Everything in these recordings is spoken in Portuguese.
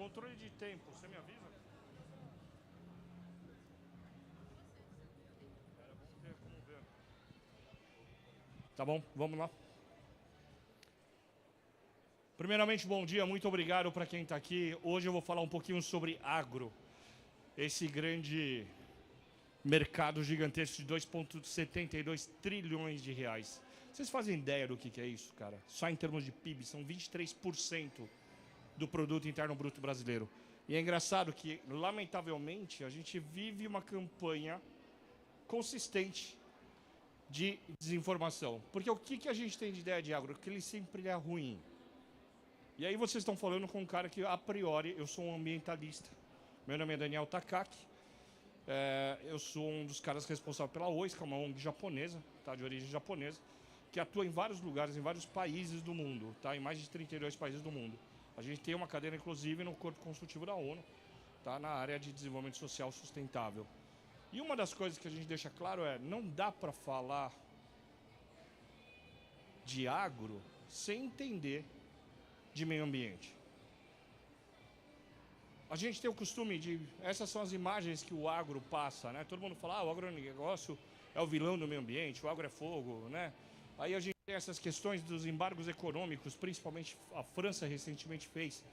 Controle de tempo, você me avisa? Vamos ver como ver. Tá bom, vamos lá. Primeiramente, bom dia, muito obrigado para quem está aqui. Hoje eu vou falar um pouquinho sobre agro, esse grande mercado gigantesco de 2,72 trilhões de reais. Vocês fazem ideia do que é isso, cara? Só em termos de PIB, são 23% do produto interno bruto brasileiro. E é engraçado que, lamentavelmente, a gente vive uma campanha consistente de desinformação. Porque o que a gente tem de ideia de agro? Que ele sempre é ruim. E aí vocês estão falando com um cara que, a priori, eu sou um ambientalista. Meu nome é Daniel Takaki. Eu sou um dos caras responsáveis pela OIS, que é uma ONG japonesa, tá, de origem japonesa, que atua em vários lugares, em vários países do mundo, tá, em mais de 32 países do mundo. A gente tem uma cadeira, inclusive, no Corpo Consultivo da ONU, tá, na área de desenvolvimento social sustentável. E uma das coisas que a gente deixa claro é, não dá para falar de agro sem entender de meio ambiente. A gente tem o costume de... Essas são as imagens que o agro passa, né? Todo mundo fala, o agronegócio é o vilão do meio ambiente, o agro é fogo, né? Aí a gente tem essas questões dos embargos econômicos, principalmente a França recentemente fez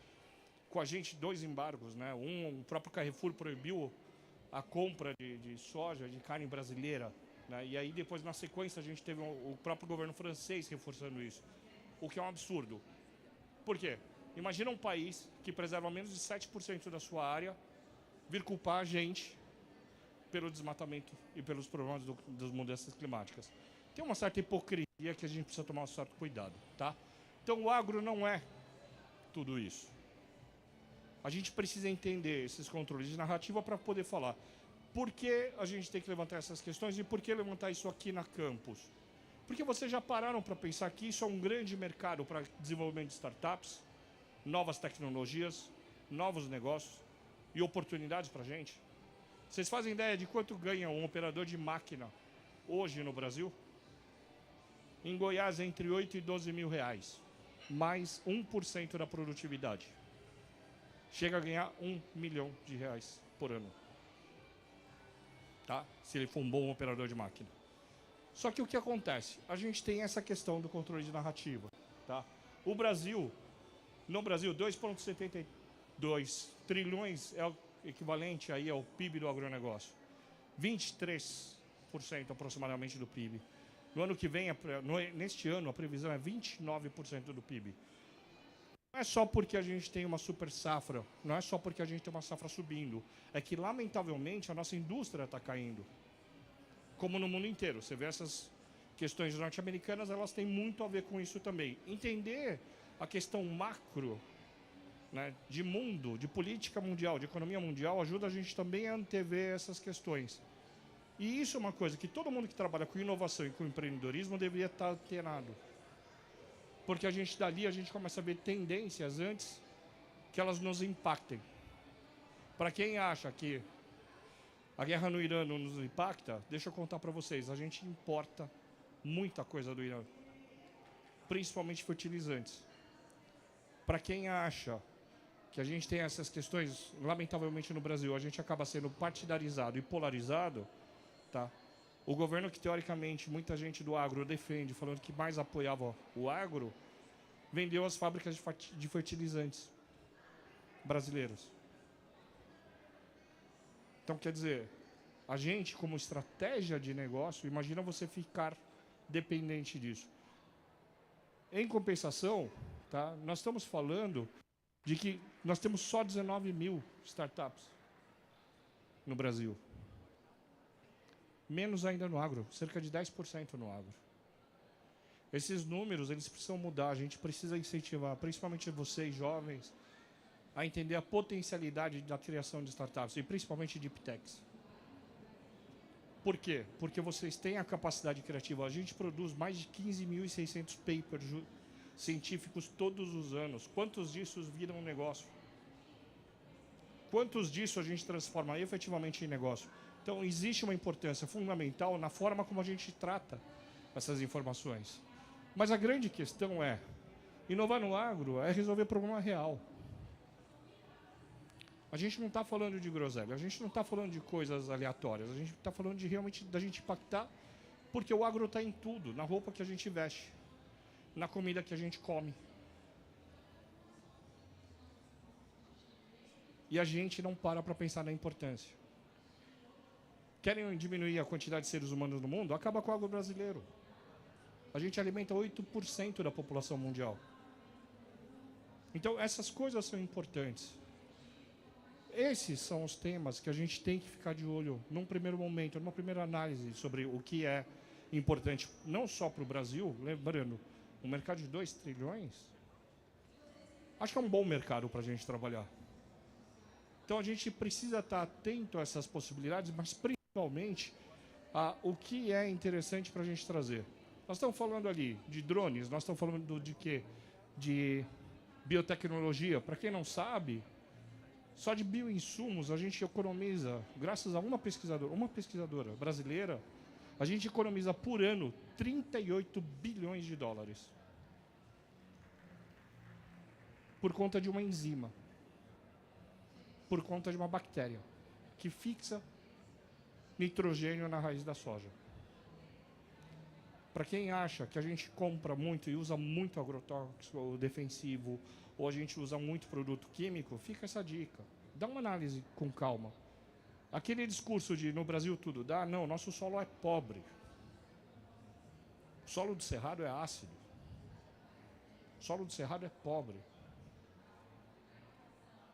com a gente 2 embargos, né? O próprio Carrefour proibiu a compra de soja, de carne brasileira, né? E aí depois, na sequência, a gente teve o próprio governo francês reforçando isso, o que é um absurdo. Por quê? Imagina um país que preserva menos de 7% da sua área vir culpar a gente pelo desmatamento e pelos problemas das mudanças climáticas. Tem uma certa hipocrisia que a gente precisa tomar um certo cuidado, tá? Então o agro não é tudo isso. A gente precisa entender esses controles de narrativa para poder falar por que a gente tem que levantar essas questões e por que levantar isso aqui na campus. Porque vocês já pararam para pensar que isso é um grande mercado para desenvolvimento de startups, novas tecnologias, novos negócios e oportunidades para a gente? Vocês fazem ideia de quanto ganha um operador de máquina hoje no Brasil? Em Goiás, entre 8 e 12 mil reais, mais 1% da produtividade. Chega a ganhar R$1 milhão por ano. Tá? Se ele for um bom operador de máquina. Só que o que acontece? A gente tem essa questão do controle de narrativa. Tá? No Brasil, 2,72 trilhões é o equivalente aí ao PIB do agronegócio. 23% aproximadamente do PIB. No ano que vem, neste ano, a previsão é 29% do PIB. Não é só porque a gente tem uma super safra, não é só porque a gente tem uma safra subindo. É que, lamentavelmente, a nossa indústria está caindo. Como no mundo inteiro. Você vê essas questões norte-americanas, elas têm muito a ver com isso também. Entender a questão macro, né, de mundo, de política mundial, de economia mundial, ajuda a gente também a antever essas questões. E isso é uma coisa que todo mundo que trabalha com inovação e com empreendedorismo deveria estar antenado. Porque dali a gente começa a ver tendências antes que elas nos impactem. Para quem acha que a guerra no Irã não nos impacta, deixa eu contar para vocês, a gente importa muita coisa do Irã. Principalmente fertilizantes. Para quem acha que a gente tem essas questões, lamentavelmente no Brasil, a gente acaba sendo partidarizado e polarizado, tá? O governo que, teoricamente, muita gente do agro defende, falando que mais apoiava o agro, vendeu as fábricas de fertilizantes brasileiros. Então, quer dizer, a gente, como estratégia de negócio, imagina você ficar dependente disso. Em compensação, tá, nós estamos falando de que nós temos só 19 mil startups no Brasil. Menos ainda no agro, cerca de 10% no agro. Esses números, eles precisam mudar, a gente precisa incentivar, principalmente vocês, jovens, a entender a potencialidade da criação de startups, e principalmente de deep techs. Por quê? Porque vocês têm a capacidade criativa. A gente produz mais de 15.600 papers científicos todos os anos. Quantos disso viram um negócio? Quantos disso a gente transforma efetivamente em negócio? Então, existe uma importância fundamental na forma como a gente trata essas informações. Mas a grande questão é, inovar no agro é resolver problema real. A gente não está falando de groselha, a gente não está falando de coisas aleatórias, a gente está falando de realmente da gente impactar, porque o agro está em tudo, na roupa que a gente veste, na comida que a gente come. E a gente não para pensar na importância. Querem diminuir a quantidade de seres humanos no mundo? Acaba com o agro brasileiro. A gente alimenta 8% da população mundial. Então, essas coisas são importantes. Esses são os temas que a gente tem que ficar de olho num primeiro momento, numa primeira análise sobre o que é importante, não só para o Brasil, lembrando, um mercado de 2 trilhões, acho que é um bom mercado para a gente trabalhar. Então, a gente precisa estar atento a essas possibilidades, mas principalmente a o que é interessante para a gente trazer. Nós estamos falando ali de drones, nós estamos falando de quê? De biotecnologia. Para quem não sabe, só de bioinsumos a gente economiza, graças a uma pesquisadora brasileira, a gente economiza por ano 38 bilhões de dólares. Por conta de uma enzima. Por conta de uma bactéria que fixa nitrogênio na raiz da soja. Para quem acha que a gente compra muito e usa muito agrotóxico ou defensivo, ou a gente usa muito produto químico, fica essa dica. Dá uma análise com calma. Aquele discurso de no Brasil tudo dá, não, nosso solo é pobre. O solo do Cerrado é ácido. O solo do Cerrado é pobre.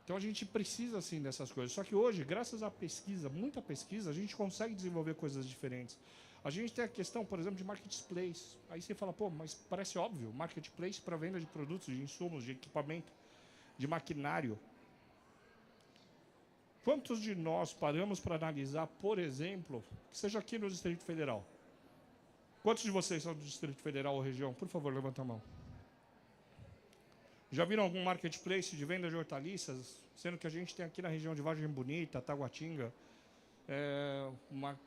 Então a gente precisa assim dessas coisas. Só que hoje, graças à pesquisa, muita pesquisa, a gente consegue desenvolver coisas diferentes. A gente tem a questão, por exemplo, de marketplace. Aí você fala, pô, mas parece óbvio, marketplace para venda de produtos, de insumos, de equipamento, de maquinário. Quantos de nós paramos para analisar, por exemplo, que seja aqui no Distrito Federal? Quantos de vocês são do Distrito Federal ou região? Por favor, levanta a mão. Já viram algum marketplace de venda de hortaliças? Sendo que a gente tem aqui na região de Vargem Bonita, Taguatinga, uma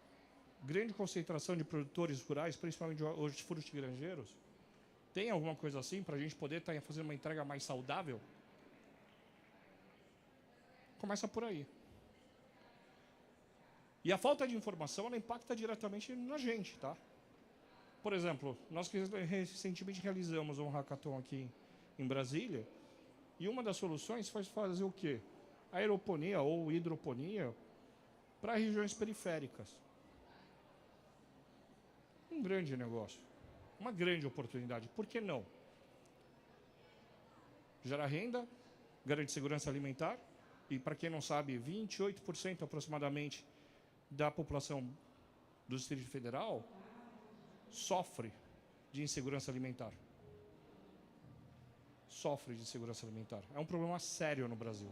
grande concentração de produtores rurais, principalmente hortifruti granjeiros. Tem alguma coisa assim para a gente poder estar fazendo uma entrega mais saudável? Começa por aí. E a falta de informação, ela impacta diretamente na gente, tá? Por exemplo, nós recentemente realizamos um hackathon aqui em Brasília, e uma das soluções foi fazer o quê? Aeroponia ou hidroponia para regiões periféricas. Um grande negócio, uma grande oportunidade. Por que não? Gera renda, garante segurança alimentar, e para quem não sabe, 28% aproximadamente da população do Distrito Federal sofre de insegurança alimentar. Sofre de insegurança alimentar. É um problema sério no Brasil.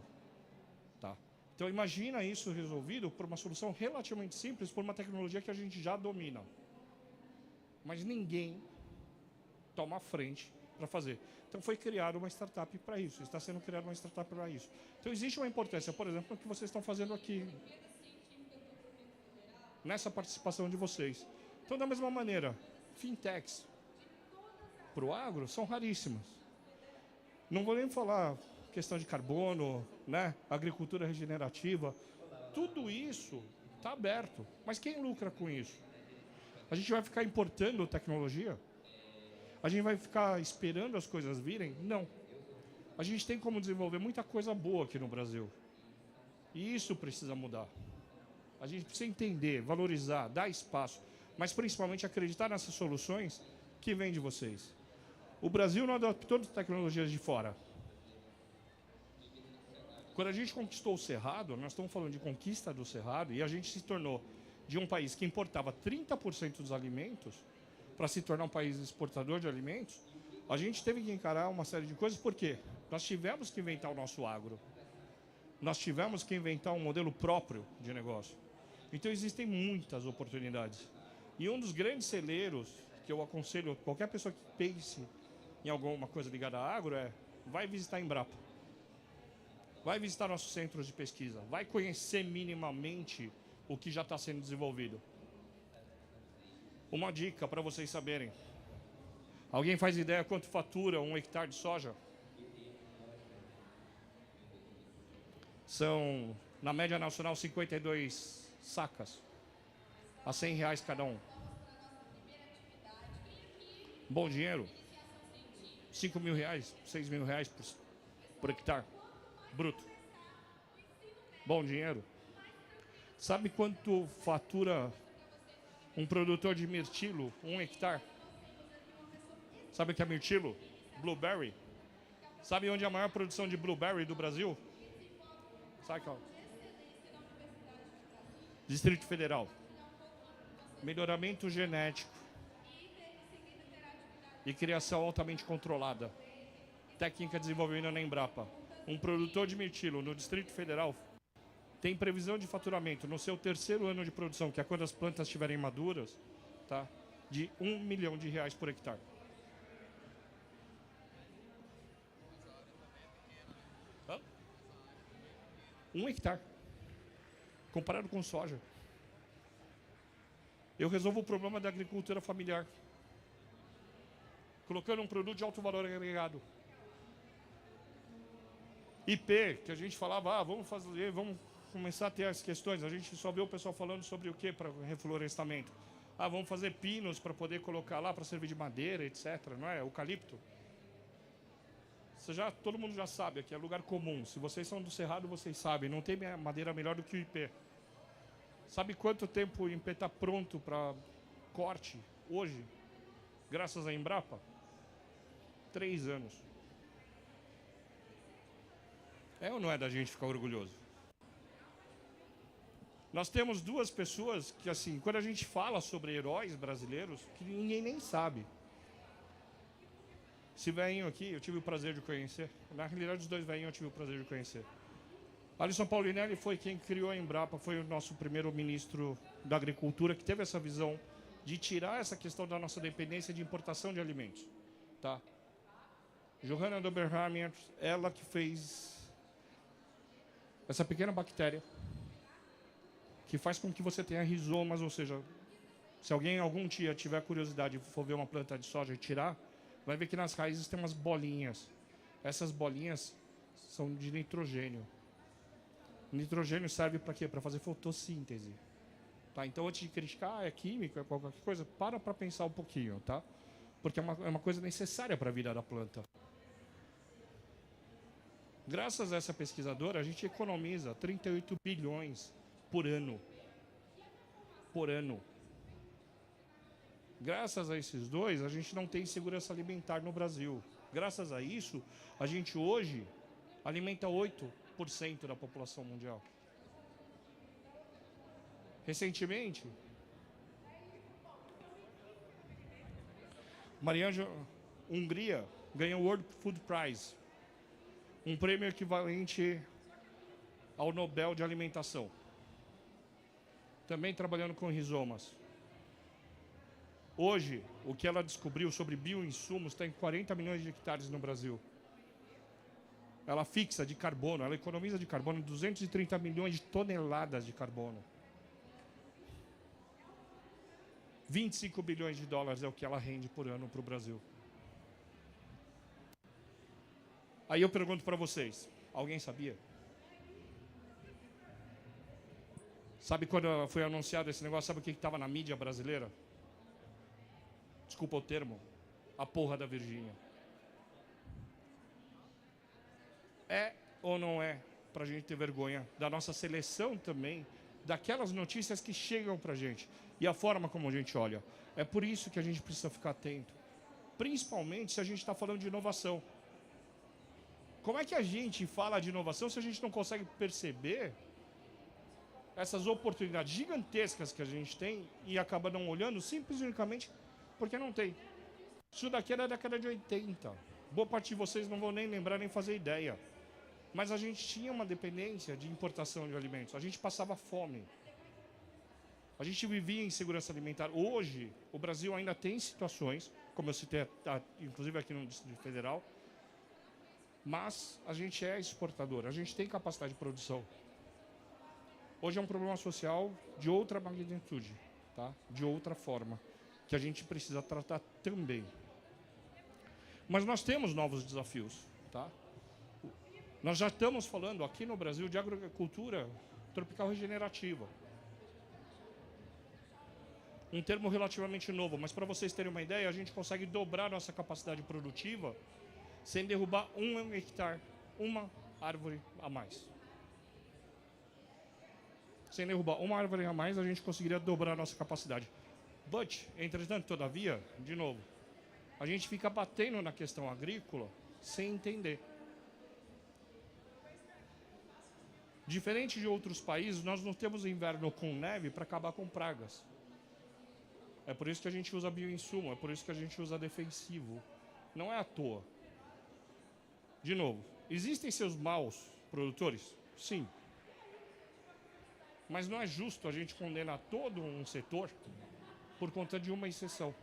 Tá? Então imagina isso resolvido por uma solução relativamente simples, por uma tecnologia que a gente já domina. Mas ninguém toma a frente para fazer. Então foi criada uma startup para isso, está sendo criada uma startup para isso. Então existe uma importância, por exemplo, no que vocês estão fazendo aqui, nessa participação de vocês. Então, da mesma maneira, fintechs para o agro são raríssimas. Não vou nem falar questão de carbono, né? Agricultura regenerativa, tudo isso está aberto. Mas quem lucra com isso? A gente vai ficar importando tecnologia? A gente vai ficar esperando as coisas virem? Não. A gente tem como desenvolver muita coisa boa aqui no Brasil. E isso precisa mudar. A gente precisa entender, valorizar, dar espaço, mas principalmente acreditar nessas soluções que vêm de vocês. O Brasil não adaptou as tecnologias de fora. Quando a gente conquistou o Cerrado, nós estamos falando de conquista do Cerrado, e a gente se tornou de um país que importava 30% dos alimentos para se tornar um país exportador de alimentos, a gente teve que encarar uma série de coisas. Por quê? Nós tivemos que inventar o nosso agro. Nós tivemos que inventar um modelo próprio de negócio. Então existem muitas oportunidades. E um dos grandes celeiros que eu aconselho qualquer pessoa que pense em alguma coisa ligada a agro vai visitar a Embrapa. Vai visitar nossos centros de pesquisa. Vai conhecer minimamente o que já está sendo desenvolvido. Uma dica para vocês saberem. Alguém faz ideia quanto fatura um hectare de soja? São, na média nacional, 52 sacas, a R$ 100 cada um. Bom dinheiro. R$ 5.000, R$ 6.000 por hectare, bruto. Bom dinheiro. Sabe quanto fatura um produtor de mirtilo, 1 hectare? Sabe o que é mirtilo? Blueberry. Sabe onde é a maior produção de blueberry do Brasil? Sabe qual? Distrito Federal. Melhoramento genético e criação altamente controlada. Técnica desenvolvida na Embrapa. Um produtor de mirtilo no Distrito Federal tem previsão de faturamento no seu terceiro ano de produção, que é quando as plantas estiverem maduras, tá? De R$ 1 milhão por hectare. Hã? 1 hectare. Comparado com soja. Eu resolvo o problema da agricultura familiar, colocando um produto de alto valor agregado. IP, que a gente falava, vamos fazer, vamos começar a ter as questões. A gente só vê o pessoal falando sobre o que para reflorestamento. Vamos fazer pinos para poder colocar lá para servir de madeira, etc. Não é? Eucalipto. Todo mundo já sabe, aqui é lugar comum. Se vocês são do Cerrado, vocês sabem. Não tem madeira melhor do que o IP. Sabe quanto tempo o IP está pronto para corte hoje? Graças à Embrapa? 3 anos. É ou não é da gente ficar orgulhoso? Nós temos 2 pessoas que, assim, quando a gente fala sobre heróis brasileiros, que ninguém nem sabe. Esse velhinho aqui, eu tive o prazer de conhecer. Na realidade, os 2 velhinhos eu tive o prazer de conhecer. Alisson Paulinelli foi quem criou a Embrapa, foi o nosso primeiro ministro da Agricultura, que teve essa visão de tirar essa questão da nossa dependência de importação de alimentos. Tá? Johanna Doberhammer, ela que fez essa pequena bactéria que faz com que você tenha rizomas, ou seja, se alguém algum dia tiver curiosidade e for ver uma planta de soja e tirar, vai ver que nas raízes tem umas bolinhas. Essas bolinhas são de nitrogênio. O nitrogênio serve para quê? Para fazer fotossíntese. Tá? Então, antes de criticar, é químico, é qualquer coisa, para pensar um pouquinho, tá? Porque é uma coisa necessária para a vida da planta. Graças a essa pesquisadora, a gente economiza 38 bilhões por ano. Por ano. Graças a esses 2, a gente não tem segurança alimentar no Brasil. Graças a isso, a gente hoje alimenta 8% da população mundial. Recentemente, Mariana, Hungria, ganhou o World Food Prize, um prêmio equivalente ao Nobel de Alimentação. Também trabalhando com rizomas. Hoje, o que ela descobriu sobre bioinsumos está em 40 milhões de hectares no Brasil. Ela fixa de carbono, ela economiza de carbono 230 milhões de toneladas de carbono. 25 bilhões de dólares é o que ela rende por ano para o Brasil. Aí eu pergunto para vocês, alguém sabia? Sabe quando foi anunciado esse negócio, sabe o que estava na mídia brasileira? Desculpa o termo, a porra da Virgínia. É ou não é pra gente ter vergonha da nossa seleção também, daquelas notícias que chegam pra gente e a forma como a gente olha? É por isso que a gente precisa ficar atento, principalmente se a gente está falando de inovação. Como é que a gente fala de inovação se a gente não consegue perceber essas oportunidades gigantescas que a gente tem e acaba não olhando simplesmente e unicamente porque não tem? Isso daqui é da década de 80. Boa parte de vocês não vão nem lembrar, nem fazer ideia. Mas a gente tinha uma dependência de importação de alimentos. A gente passava fome. A gente vivia em insegurança alimentar. Hoje, o Brasil ainda tem situações, como eu citei, inclusive aqui no Distrito Federal, mas a gente é exportador, a gente tem capacidade de produção. Hoje é um problema social de outra magnitude, tá? De outra forma, que a gente precisa tratar também. Mas nós temos novos desafios, tá? Nós já estamos falando aqui no Brasil de agricultura tropical regenerativa. Um termo relativamente novo, mas para vocês terem uma ideia, a gente consegue dobrar nossa capacidade produtiva sem derrubar 1 hectare, uma árvore a mais. Sem derrubar uma árvore a mais, a gente conseguiria dobrar a nossa capacidade. But, entretanto, todavia, de novo, a gente fica batendo na questão agrícola sem entender. Diferente de outros países, nós não temos inverno com neve para acabar com pragas. É por isso que a gente usa bioinsumo, é por isso que a gente usa defensivo. Não é à toa. De novo, existem seus maus produtores? Sim. Mas não é justo a gente condenar todo um setor por conta de uma exceção.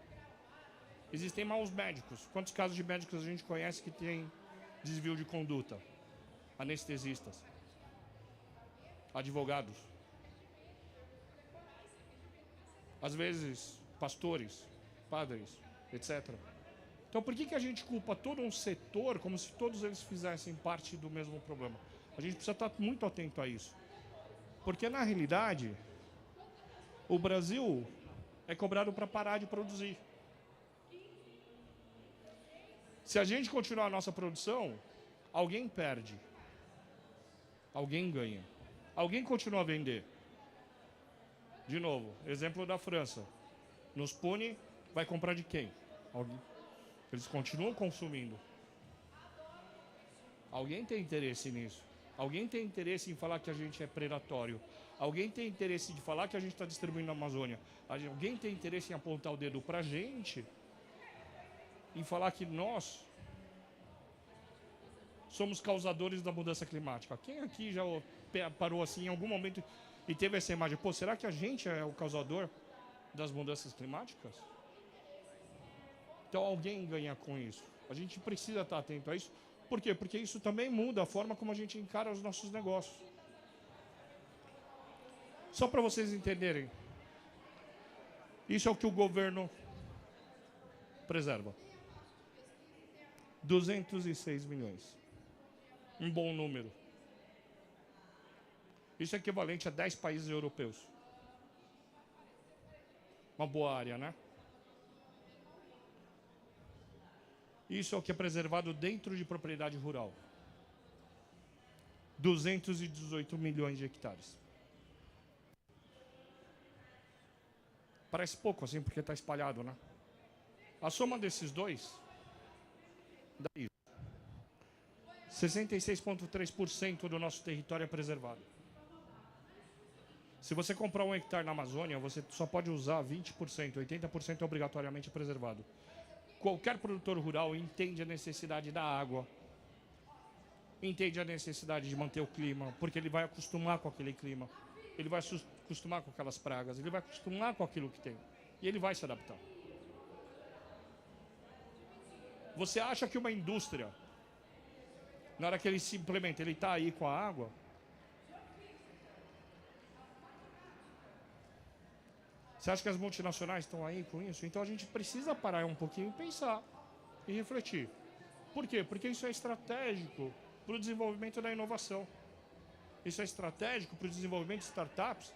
Existem maus médicos. Quantos casos de médicos a gente conhece que tem desvio de conduta? Anestesistas. Advogados. Às vezes, pastores, padres, etc. Então, por que a gente culpa todo um setor como se todos eles fizessem parte do mesmo problema? A gente precisa estar muito atento a isso. Porque, na realidade, o Brasil é cobrado para parar de produzir. Se a gente continuar a nossa produção, alguém perde. Alguém ganha. Alguém continua a vender. De novo, exemplo da França. Nos pune, vai comprar de quem? Alguém. Eles continuam consumindo. Alguém tem interesse nisso. Alguém tem interesse em falar que a gente é predatório. Alguém tem interesse de falar que a gente está distribuindo na Amazônia. Alguém tem interesse em apontar o dedo para a gente, em falar que nós somos causadores da mudança climática. Quem aqui já parou assim em algum momento e teve essa imagem? Pô, será que a gente é o causador das mudanças climáticas? Então alguém ganha com isso. A gente precisa estar atento a isso. Por quê? Porque isso também muda a forma como a gente encara os nossos negócios. Só para vocês entenderem. Isso é o que o governo preserva. 206 milhões. Um bom número. Isso é equivalente a 10 países europeus. Uma boa área, né? Isso é o que é preservado dentro de propriedade rural. 218 milhões de hectares. Parece pouco assim, porque está espalhado, né? A soma desses dois dá isso. 66,3% do nosso território é preservado. Se você comprar 1 hectare na Amazônia, você só pode usar 20%, 80% é obrigatoriamente preservado. Qualquer produtor rural entende a necessidade da água, entende a necessidade de manter o clima, porque ele vai acostumar com aquele clima, ele vai acostumar com aquelas pragas, ele vai acostumar com aquilo que tem, e ele vai se adaptar. Você acha que uma indústria, na hora que ele se implementa, ele está aí com a água? Você acha que as multinacionais estão aí com isso? Então a gente precisa parar um pouquinho e pensar e refletir. Por quê? Porque isso é estratégico para o desenvolvimento da inovação. Isso é estratégico para o desenvolvimento de startups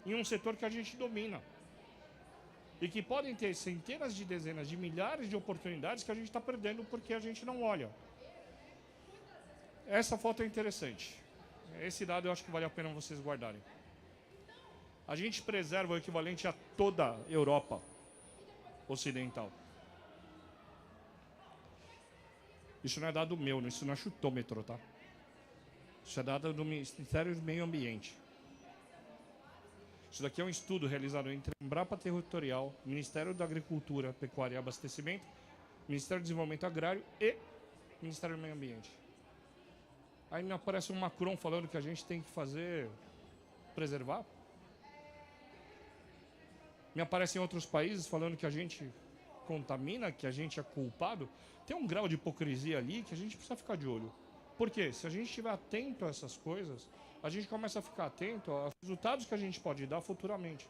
em um setor que a gente domina. E que podem ter centenas de dezenas de milhares de oportunidades que a gente está perdendo porque a gente não olha. Essa foto é interessante. Esse dado eu acho que vale a pena vocês guardarem. A gente preserva o equivalente a toda a Europa ocidental. Isso não é dado meu, isso não é chutômetro, tá? Isso é dado do Ministério do Meio Ambiente. Isso daqui é um estudo realizado entre a Embrapa Territorial, Ministério da Agricultura, Pecuária e Abastecimento, Ministério do Desenvolvimento Agrário e Ministério do Meio Ambiente. Aí me aparece um Macron falando que a gente tem que fazer, preservar. Me aparecem outros países falando que a gente contamina, que a gente é culpado. Tem um grau de hipocrisia ali que a gente precisa ficar de olho. Por quê? Se a gente estiver atento a essas coisas, a gente começa a ficar atento aos resultados que a gente pode dar futuramente.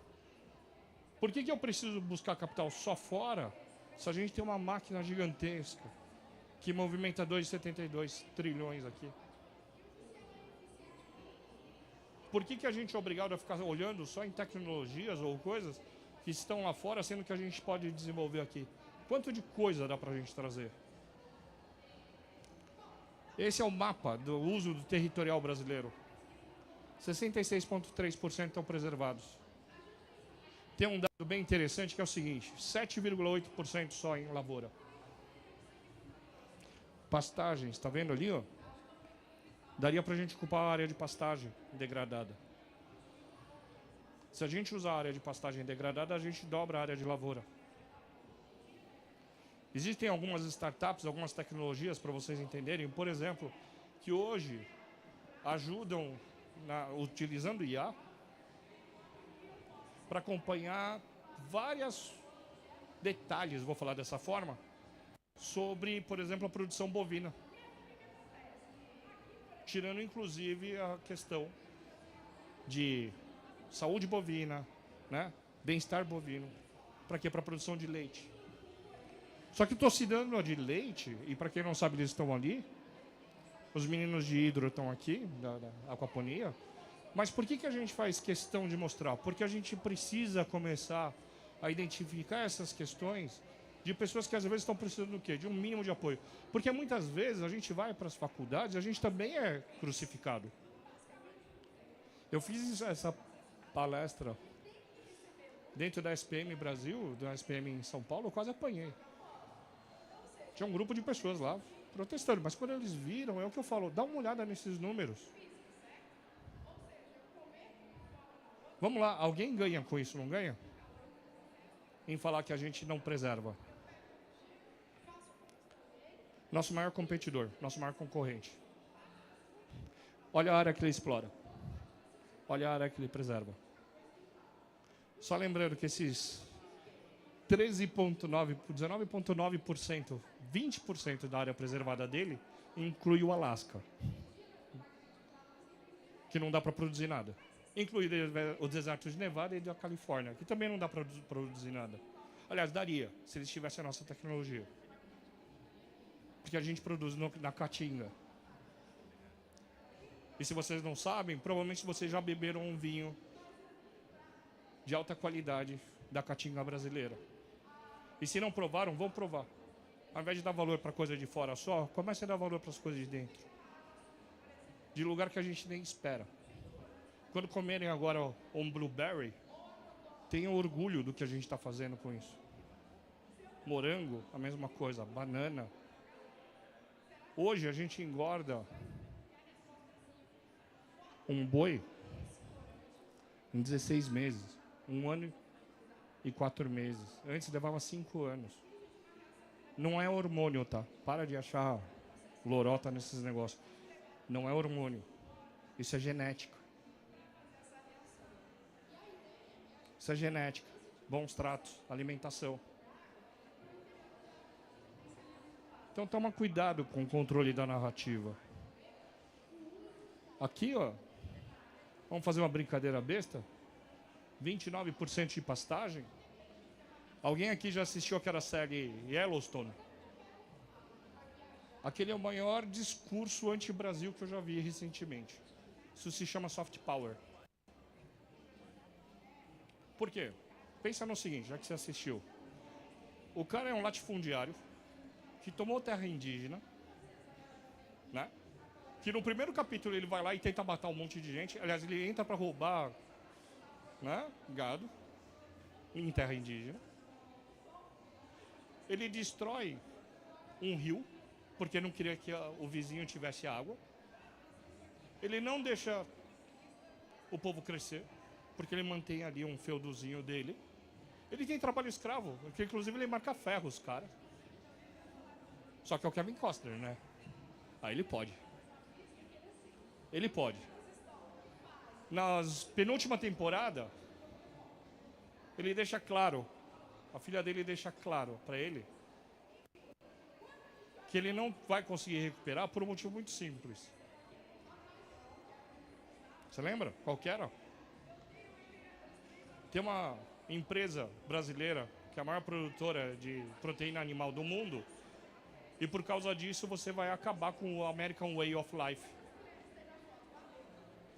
Por que eu preciso buscar capital só fora, se a gente tem uma máquina gigantesca que movimenta 2,72 trilhões aqui? Por que a gente é obrigado a ficar olhando só em tecnologias ou coisas que estão lá fora, sendo que a gente pode desenvolver aqui? Quanto de coisa dá para a gente trazer? Esse é o mapa do uso do territorial brasileiro. 66,3% estão preservados. Tem um dado bem interessante que é o seguinte: 7,8% só em lavoura. Pastagens, está vendo ali, ó? Daria para a gente ocupar a área de pastagem degradada. Se a gente usar a área de pastagem degradada, a gente dobra a área de lavoura. Existem algumas startups, algumas tecnologias para vocês entenderem, por exemplo, que hoje ajudam, utilizando IA, para acompanhar vários detalhes, vou falar dessa forma, sobre, por exemplo, a produção bovina. Tirando, inclusive, a questão de saúde bovina, né? Bem-estar bovino. Para quê? Para a produção de leite. Só que estou citando a de leite, e para quem não sabe, eles estão ali. Os meninos de hidro estão aqui, da aquaponia. Mas por que a gente faz questão de mostrar? Porque a gente precisa começar a identificar essas questões de pessoas que às vezes estão precisando do quê? De um mínimo de apoio. Porque muitas vezes a gente vai para as faculdades e a gente também é crucificado. Eu fiz essa palestra dentro da SPM Brasil, da SPM em São Paulo, eu quase apanhei. Tinha um grupo de pessoas lá protestando, mas quando eles viram, é o que eu falo, dá uma olhada nesses números. Vamos lá, alguém ganha com isso, não ganha? Em falar que a gente não preserva. Nosso maior competidor, nosso maior concorrente. Olha a área que ele explora. Olha a área que ele preserva. Só lembrando que esses 13,9%, 19,9%, 20% da área preservada dele inclui o Alasca, que não dá para produzir nada. Inclui o deserto de Nevada e da Califórnia, que também não dá para produzir nada. Aliás, daria, se eles tivessem a nossa tecnologia. Porque a gente produz na Caatinga. E se vocês não sabem, provavelmente vocês já beberam um vinho de alta qualidade da Caatinga brasileira. E se não provaram, vão provar. Ao invés de dar valor para coisa de fora só, comece a dar valor para as coisas de dentro. De lugar que a gente nem espera. Quando comerem agora um blueberry, tenham orgulho do que a gente está fazendo com isso. Morango, a mesma coisa. Banana. Hoje a gente engorda um boi em 16 meses. 1 ano e 4 meses. Antes levava 5 anos. Não é hormônio, tá? Para de achar lorota nesses negócios. Não é hormônio. Isso é genética. Isso é genética. Bons tratos, alimentação. Então toma cuidado com o controle da narrativa. Aqui, ó, vamos fazer uma brincadeira besta? 29% de pastagem? Alguém aqui já assistiu aquela série Yellowstone? Aquele é o maior discurso anti-Brasil que eu já vi recentemente. Isso se chama soft power. Por quê? Pensa no seguinte, já que você assistiu. O cara é um latifundiário que tomou terra indígena, né? Que no primeiro capítulo ele vai lá e tenta matar um monte de gente. Aliás, ele entra para roubar, né, gado em terra indígena. Ele destrói um rio, porque não queria que o vizinho tivesse água. Ele não deixa o povo crescer, porque ele mantém ali um feudozinho dele. Ele tem trabalho escravo, porque inclusive ele marca ferros, cara. Só que é o Kevin Costner, né? Aí ele pode. Ele pode. Na penúltima temporada, ele deixa claro, a filha dele deixa claro para ele, que ele não vai conseguir recuperar por um motivo muito simples. Você lembra? Qual que era? Tem uma empresa brasileira, que é a maior produtora de proteína animal do mundo, e por causa disso você vai acabar com o American Way of Life.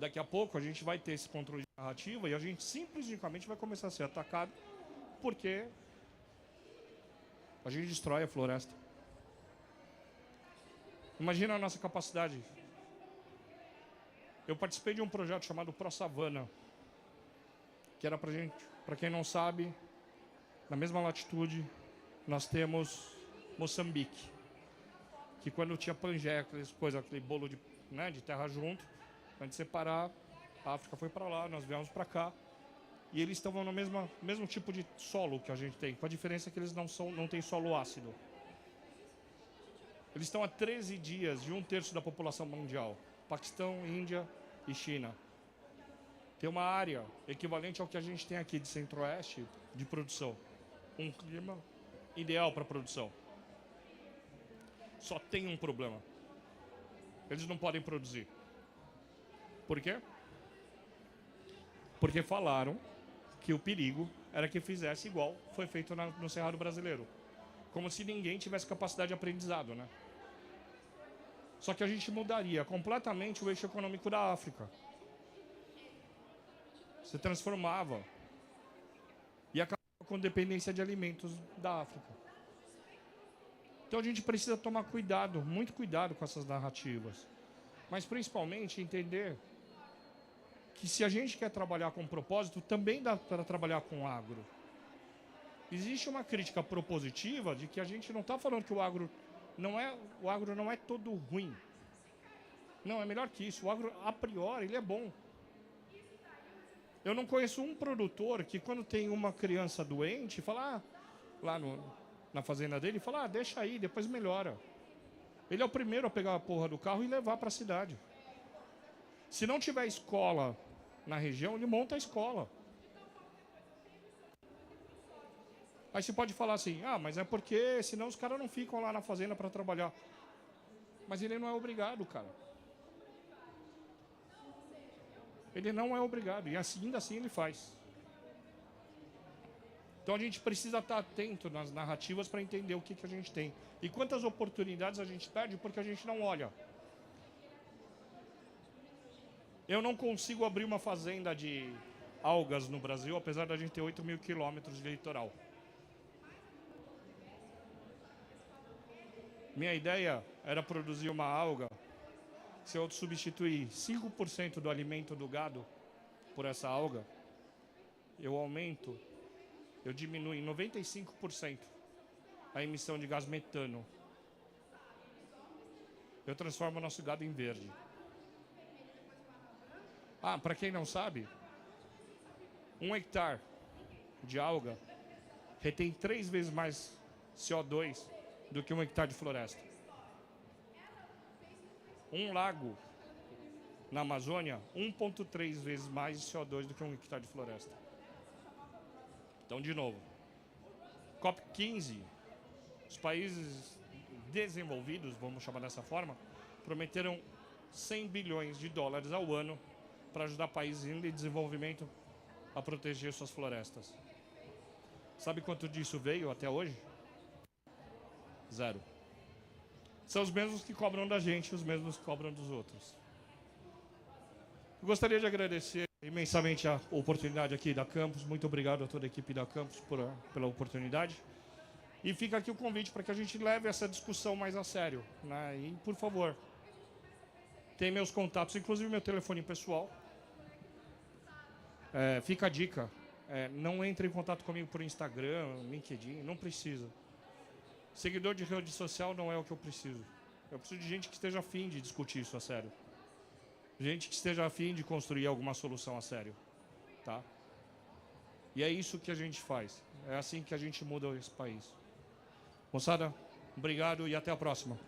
Daqui a pouco a gente vai ter esse controle de narrativa e a gente simplesmente vai começar a ser atacado porque a gente destrói a floresta. Imagina a nossa capacidade. Eu participei de um projeto chamado ProSavana, que era pra gente, para quem não sabe, na mesma latitude, nós temos Moçambique, que quando tinha Pangeia, aquele bolo de, né, de terra junto, antes de separar, a África foi para lá, nós viemos para cá, e eles estavam no mesmo tipo de solo que a gente tem, com a diferença que eles não têm solo ácido. Eles estão a 13 dias de 1/3 da população mundial, Paquistão, Índia e China. Tem uma área equivalente ao que a gente tem aqui de centro-oeste de produção. Um clima ideal para produção. Só tem um problema. Eles não podem produzir. Por quê? Porque falaram que o perigo era que fizesse igual foi feito no Cerrado Brasileiro. Como se ninguém tivesse capacidade de aprendizado, né? Só que a gente mudaria completamente o eixo econômico da África. Se transformava e acabava com dependência de alimentos da África. Então a gente precisa tomar cuidado, muito cuidado com essas narrativas. Mas principalmente entender que se a gente quer trabalhar com propósito, também dá para trabalhar com agro. Existe uma crítica propositiva de que a gente não está falando que o agro não é todo ruim. Não, é melhor que isso. O agro, a priori, ele é bom. Eu não conheço um produtor que quando tem uma criança doente, fala, lá na fazenda dele, fala, deixa aí, depois melhora. Ele é o primeiro a pegar a porra do carro e levar para a cidade. Se não tiver escola na região, ele monta a escola. Aí você pode falar assim, mas é porque senão os caras não ficam lá na fazenda para trabalhar. Mas ele não é obrigado, cara. Ele não é obrigado, e ainda assim ele faz. Então a gente precisa estar atento nas narrativas para entender o que a gente tem. E quantas oportunidades a gente perde porque a gente não olha. Eu não consigo abrir uma fazenda de algas no Brasil, apesar da gente ter 8.000 quilômetros de litoral. Minha ideia era produzir uma alga. Se eu substituir 5% do alimento do gado por essa alga, eu diminuo em 95% a emissão de gás metano. Eu transformo o nosso gado em verde. Para quem não sabe, 1 hectare de alga retém 3 vezes mais CO2 do que 1 hectare de floresta. Um lago na Amazônia, 1,3 vezes mais de CO2 do que 1 hectare de floresta. Então, de novo, COP15, os países desenvolvidos, vamos chamar dessa forma, prometeram 100 bilhões de dólares ao ano para ajudar países em desenvolvimento a proteger suas florestas. Sabe quanto disso veio até hoje? 0. São os mesmos que cobram da gente, os mesmos que cobram dos outros. Eu gostaria de agradecer imensamente a oportunidade aqui da Campus. Muito obrigado a toda a equipe da Campus pela oportunidade. E fica aqui o convite para que a gente leve essa discussão mais a sério, né? E, por favor, tem meus contatos, inclusive meu telefone pessoal. Fica a dica, não entre em contato comigo por Instagram, LinkedIn, não precisa. Seguidor de rede social não é o que eu preciso. Eu preciso de gente que esteja afim de discutir isso a sério. Gente que esteja afim de construir alguma solução a sério. Tá? E é isso que a gente faz. É assim que a gente muda esse país. Moçada, obrigado e até a próxima.